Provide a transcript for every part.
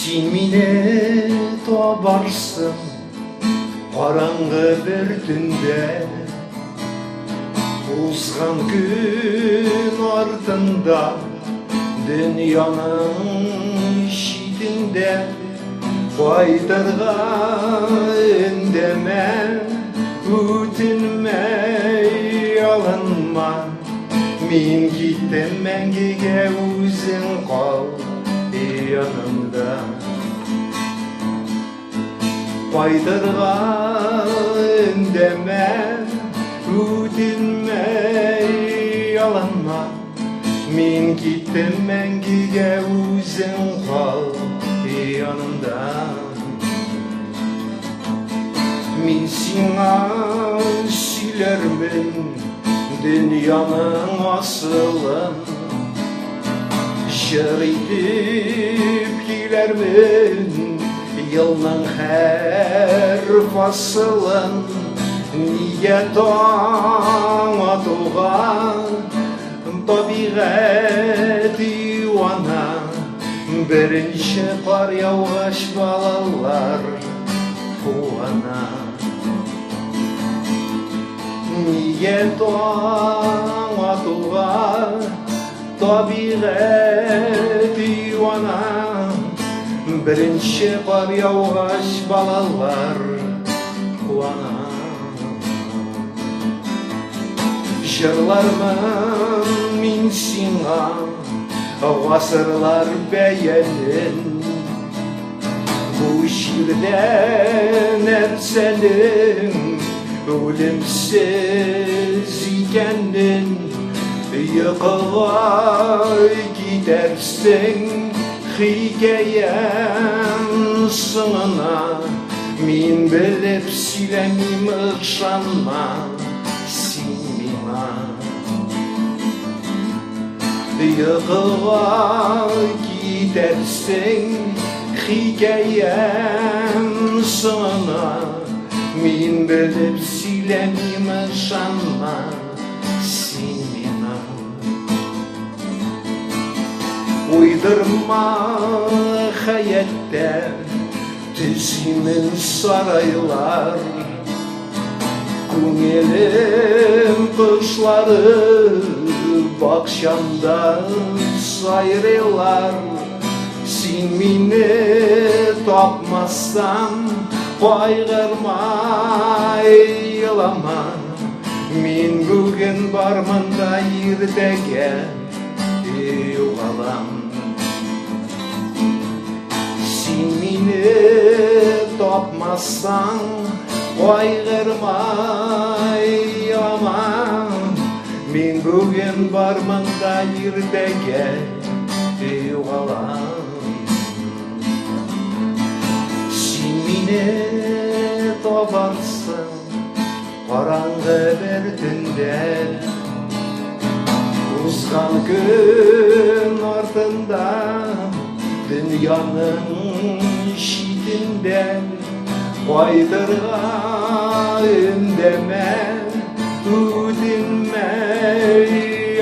Сен мені табарсың қараңғы бір түнде, озған күн артында дүнияның шетінде. Қайтарға үндеме, өтінмей алынма, мен кеттім мәңгіге, өзің қал yanımda. Қайтарға үндеме, өтінмей алынма, мен кеттім мәңгіге, өзің қал yanımda. Мен сиңа сөйлермін дүнияның асылын, жыр етіп келермін елдің әр фасылын. Неге таң атуға табиғат диуана, бірінші қар яуғаш балалар қуана. Неге таң атуға табиғат диуана, бірінші қар яуғаш балалар қуана. Жырлармын мен сиңа ғасырлар бәйәнін, бұл жерде нәрсенің өлімсіз екенін. Йықыға кетерсің хикаям сыңына, мен біліп сөйлемейм ықшанма сен миңа. Йықыға кетерсің хикаям сыңына, мен біліп сөйлемейм ықшанма сен миңа. Uydurma hayatta düzgün saraylar, Көңілім kuşları bakşamda sayrılar. Sen meni tapmazsan қайғырма, yılama, men bugün barmın da ертеге yo'qalam. Sen meni tapmazsan қайғырma, yılama, men bugün barmın da ертеге yo'qalam. Sen meni taparsın қараңғы бір түнде, озған күн артында дүнияның шетінде. Қайтарға үндеме, өтінмей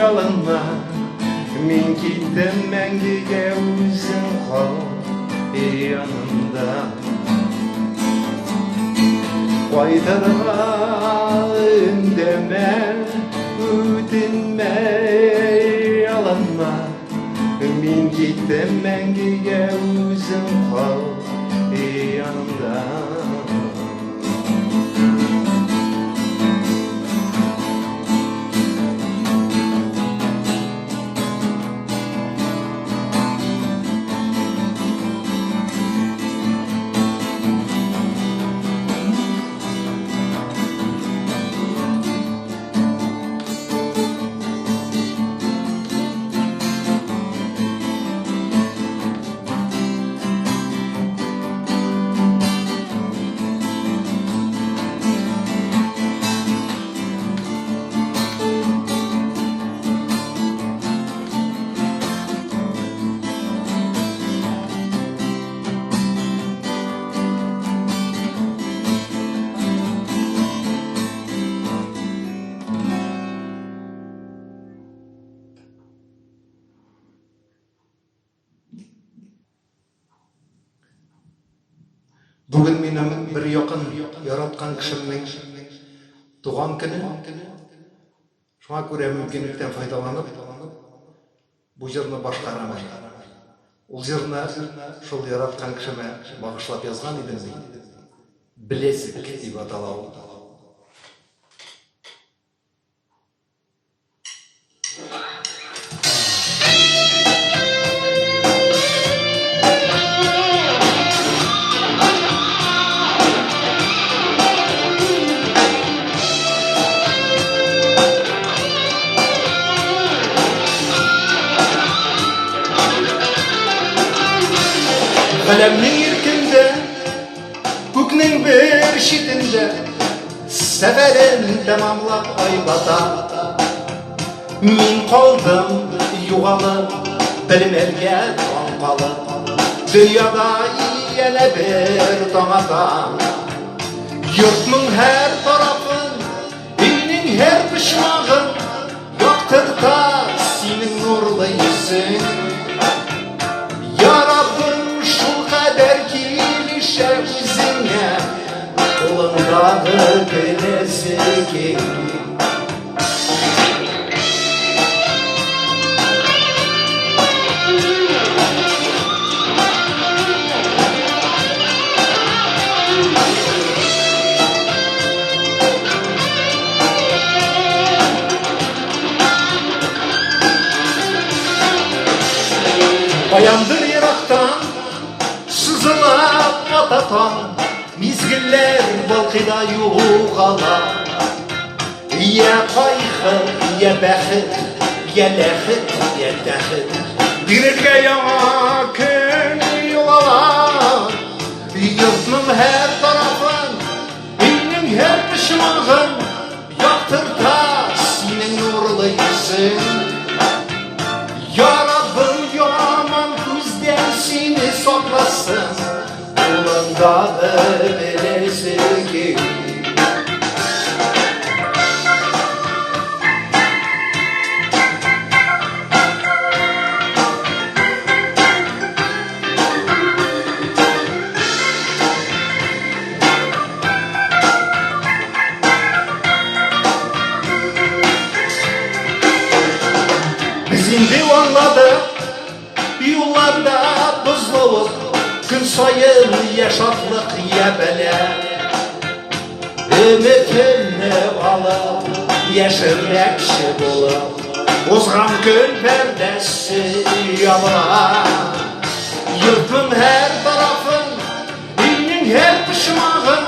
алынма, мен кеттім мәңгіге, өзің қал yanımda. Қайтарға үндеме, өтінмей алынма, мен кеттім мәңгіге, өзің қал yanımda. минем бер якын яраткан кешемнең туган көне. Шуңа күрә мөмкинлектән файдаланып, бу җырны башкарамын. Ул җырны шул яраткан кешемә багышлап язган идем. Белезек дип атала ул. Kalемнең иркендә, күкнең бер читендә, сәфәрен тәмамлап айбата. Мин калдым югалып, белмәргә калып, дөньяда янә бер таң ата. Йортның һәр тарафын, илнең һәр почмагын яктырта синең нурлы йөзең. Үзеңә кулыңдагы белезеге. Баяндыр ерактан сызылап ататан, мизгиллер балкыда югала. Я кайгы, я бәхет, я ләхет, я тәхет, бирергә яңа көн югала. Йортның һәр тарафын, илнең һәр почмагын яктырта синең нурлы йөзең. Я Раббым, яман күздән сине сакласын, кулыңдагы белезеге. Biz indi аңладык, юлларда бозлавык, күн сайын яшатлык я бәлә. Өметемне алып, яшермәкче булып, узган көн пәрдәсе ябыла. Йортның һәр тарафын, илнең һәр почмагын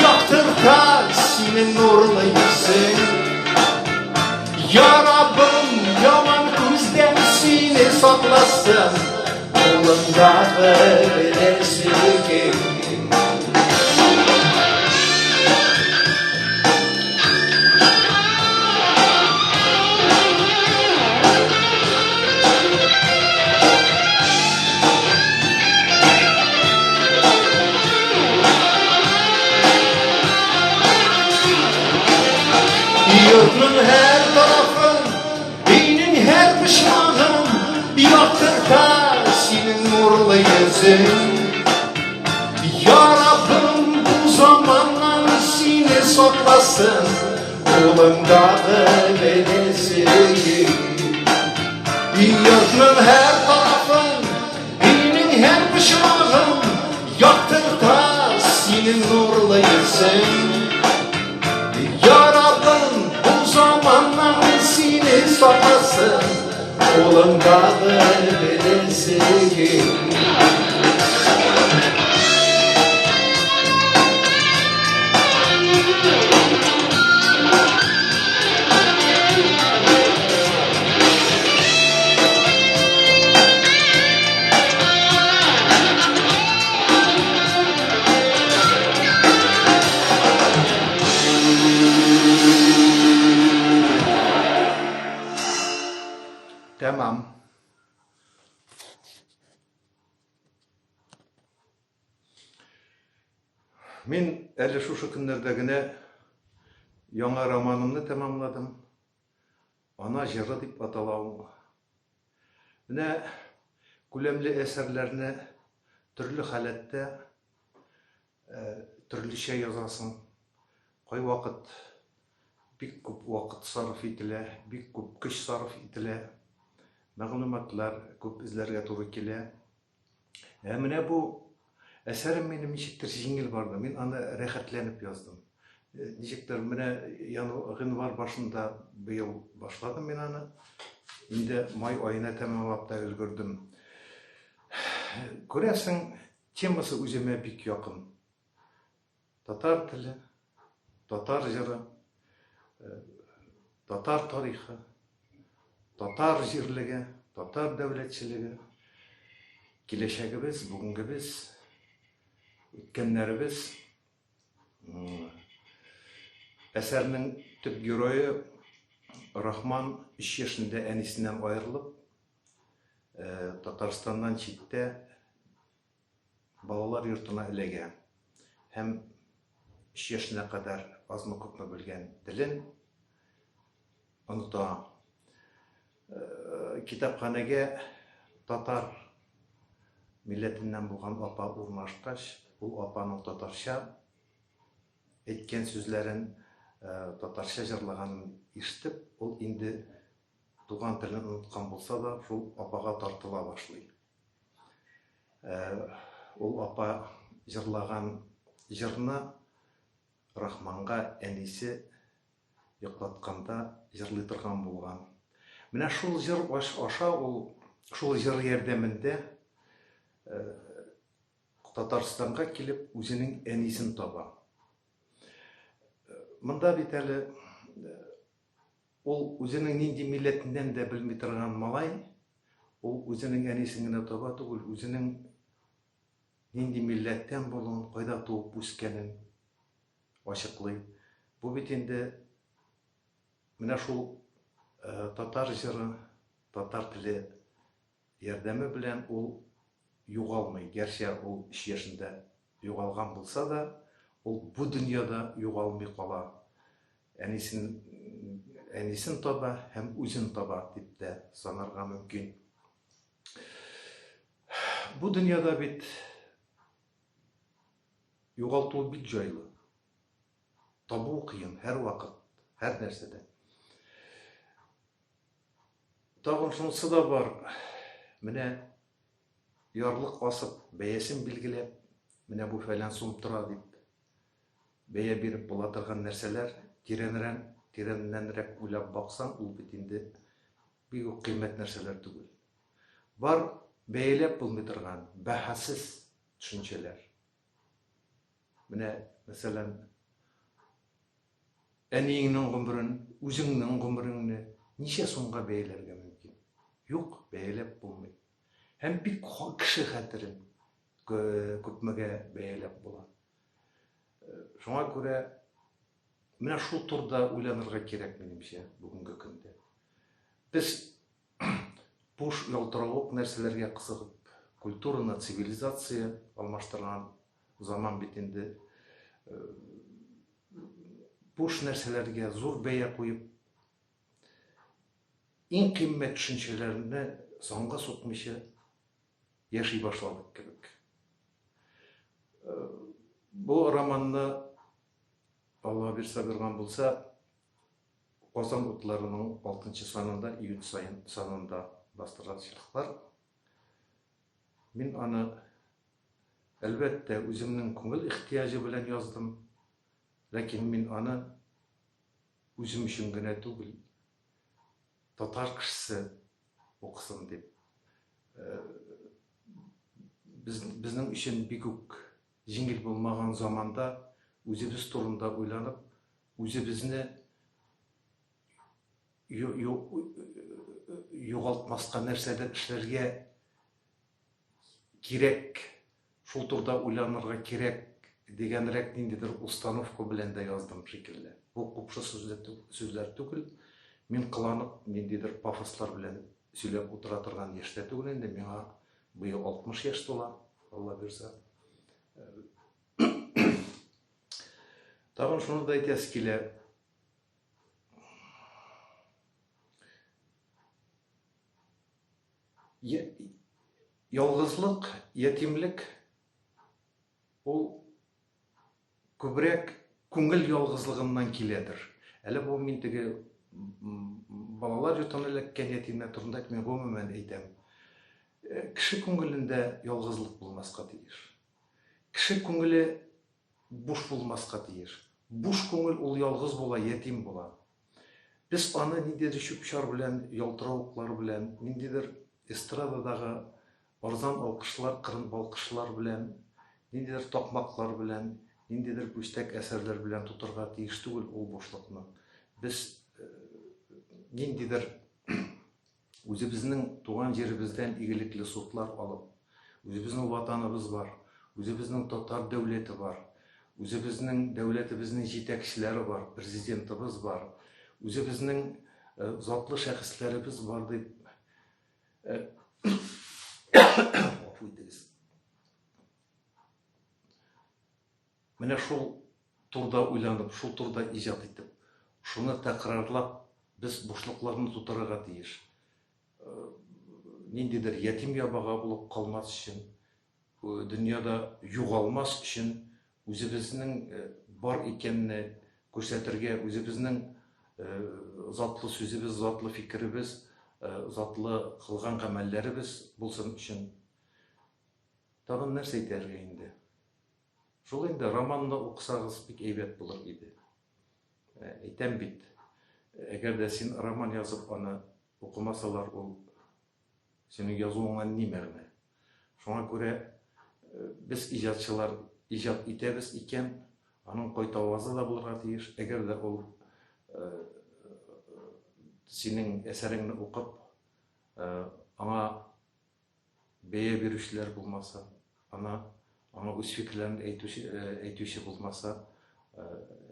яктырта синең нурлы йөзең. Я Раббым, яман күздән сине сакласын, кулыңдагы белезеге. Йортның һәр тарафын, илнең һәр почмагын яктырта синең нурлы йөзең. Я Раббым, бу заманнан сине сакласын, кулыңдагы белезеге. Йортның һәр тарафын, илнең һәр почмагын яктырта синең нурлы йөзең. Ya Rabbim, bu zamandan seni saklasın, kolundağı belezegi. Tamam. Мен әлі шушы көннәрдә генә яңа романымны тәмамладым. Ана җыры дип атала ул. Менә күләмле әсәрләрне төрле халәттә төрлечә язасың. Кай вакыт бик күп вакыт сарыф ителә, бик күп көч сарыф ителә. Мәгълүматлар күп эзләргә туры килә. Менә бу әсәрем минем ничектер җиңел барды. Мин аны рәхәтләнеп яздым. Ничектер менә гыйнвар башында быел башладым мин аны. Инде май айына тәмамлап та өлгердем. Күрәсең, темасы үземә бик якын. Татар теле, татар җыры, татар тарихы, татар җирлеге, татар дәүләтчелеге, киләчәгебез, бүгенгебез, үткәннәребез. Әсәрнең төп герое Рахман 3 яшендә әнисеннән аерылып, Татарстаннан читтә балалар йортына эләгә. Һәм 3 яшенә кадәр азмы-күпме белгән телен оныта. Китапханәгә татар милләтеннән булган апа урнашкач, ул апаның татарча әйткән сүзләрен, татарча җырлаганын ишетеп, ул инде туган телен оныткан булса да, шул апага тартыла башлый. Ул апа җырлаган җырны Рахманга әнисе йоклатканда җырлый торган булган. Менә шул җыр аша, ул шул җыр ярдәмендә Татарстанга килеп үзенең әнисен таба. Монда бит әле ул үзенең нинди милләтеннән дә белми торган малай, ул үзенең әнисен генә таба түгел, үзенең нинди милләттән булуын, кайда туып үскәнен ачыклый. Бу бит инде менә шул татар җыры, татар теле ярдәме белән ул югалмый. Гәрчә ул 3 яшендә югалган булса да, ул бу дөньяда югалмый кала. Әнисен таба һәм үзен таба дип тә санарга мөмкин. Бу дөньяда бит югалту бик җайлы. Табу кыен һәр вакыт, һәр нәрсәдә. Тагын шунысы да бар. Менә ярлык асып, бәясен билгеләп, менә бу фәлән сум тора дип бәя биреп була торган нәрсәләр, тирәннәнрәк уйлап баксаң, ул бит инде бик үк кыйммәт нәрсәләр түгел. Бар бәяләп булмый торган, бәһасез төшенчәләр. Менә, мәсәлән, әниеңнең гомерен, үзеңнең гомереңне ничә сумга бәяләргә мөмкин? Юк, бәяләп булмый. Һәм бик кеше хәтерен күпмегә бәяләп була. Шуңа күрә менә шул турда уйланырга кирәк минемчә бүгенге көндә. Без буш ялтыравык нәрсәләргә кызыгып, культураны цивилизация алмаштырган заман бит инде. Буш нәрсәләргә зур бәя куеп, иң кыйммәт төшенчәләрне санга сукмыйча яши башладык кебек. Бу романны Алла бирсә биргән булса, Казан утларының 6-нчы санында, июнь санында бастырылачаклар. Мин аны әлбәттә үземнең күңел ихтияҗы белән яздым. Ләкин мин аны үзем өчен генә түгел, татар кешесе укысын дип. Безнең өчен бик үк җиңел булмаган заманда үзебез турында уйланып, үзебезне югалтмаска нәрсәдер эшләргә кирәк, шул турда уйланырга кирәк дигәнрәк ниндидер установка белән дә яздым шикелле. Бу купшы сүзләр түгел. Мин кыланып, ниндидер пафослар белән сөйләп утыра торган яшьтә түгел инде. Миңа быел 60 яшь тула, Алла бирсә. Тагын шуны да әйтәсе килә. Ялгызлык, ятимлек ул көбірек көңіл ялгызлыгыннан киләдер. Әле бу мин теге балалар йортына эләккән ятимнәр турында мен гомумән әйтәм. Кеше күңелендә ялгызлык булмаска тиеш. Кеше күңеле буш булмаска тиеш. Буш күңел ул ялгыз була, ятим була. Без аны ниндидер чүп-чар белән, ялтыравыклар белән, ниндидер эстрададагы арзан алкышлар, кырын балкышлар белән, ниндидер такмаклар белән, ниндидер бүстәк әсәрләр белән тутырга тиеш түгел ул бушлыкны. Без ниндидер үзебезнең туган җиребездән игелекле сутлар алып, үзебезнең ватаныбыз бар, үзебезнең татар дәүләте бар, үзебезнең дәүләтебезнең җитәкчеләре бар, президентыбыз бар, үзебезнең затлы шәхесләребез бар дип менә шул турда уйланып, шул турда иҗат итеп, шуны тәкрарлап без бушлыкларны тутырырга тиеш. Ниндидер ятим ябага булып калмас өчен, дөньяда югалмас өчен, үзебезнең бар икәнне күрсәтергә, үзебезнең затлы сүзебез, затлы фикеребез, затлы кылган гамәлләребез булсын өчен. Тагын нәрсә әйтергә инде? Шул инде романны укысагыз бик әйбәт булыр иде. Әйтәм бит, әгәр дә син роман язып аны укымасалар, ул синең язуыңнан ни мәгънә? Шуңа күрә без иҗатчылар иҗат итәбез икән, аның кайта авазы да булырга тиеш. Әгәр дә ул синең әсәреңне укып, аңа бәя бирүчеләр булмаса, аңа үз фикерләрен әйтүче булмаса,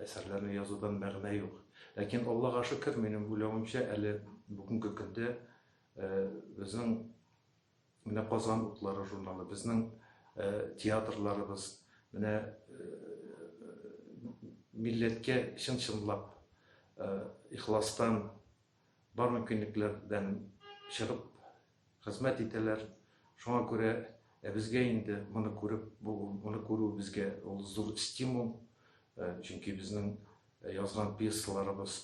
әсәрләрне язудан мәгънә юк. Ләкин Аллага шөкер, минем уйлавымча, әле бүгенге көндә безнең менә Казан утлары журналы, безнең театрларыбыз менә милләткә чын-чынлап ихластан, бар мөмкинлекләрдән чыгып хезмәт итәләр. Шуңа күрә безгә инде моны күрү безгә ул зур стимул, чөнки безнең язган пьесаларыбыз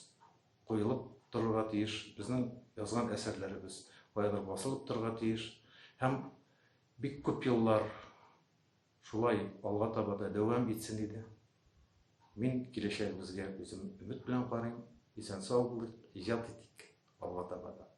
куелып торырга тиеш, безнең язган әсәрләребез каядыр басылып торырга тиеш. Һәм бик күп еллар шулай алга таба да дәвам итсен иде. Мин киләчәгебезгә үзем өмет белән карыйм. Исән-сау булыйк, иҗат итик алга таба да.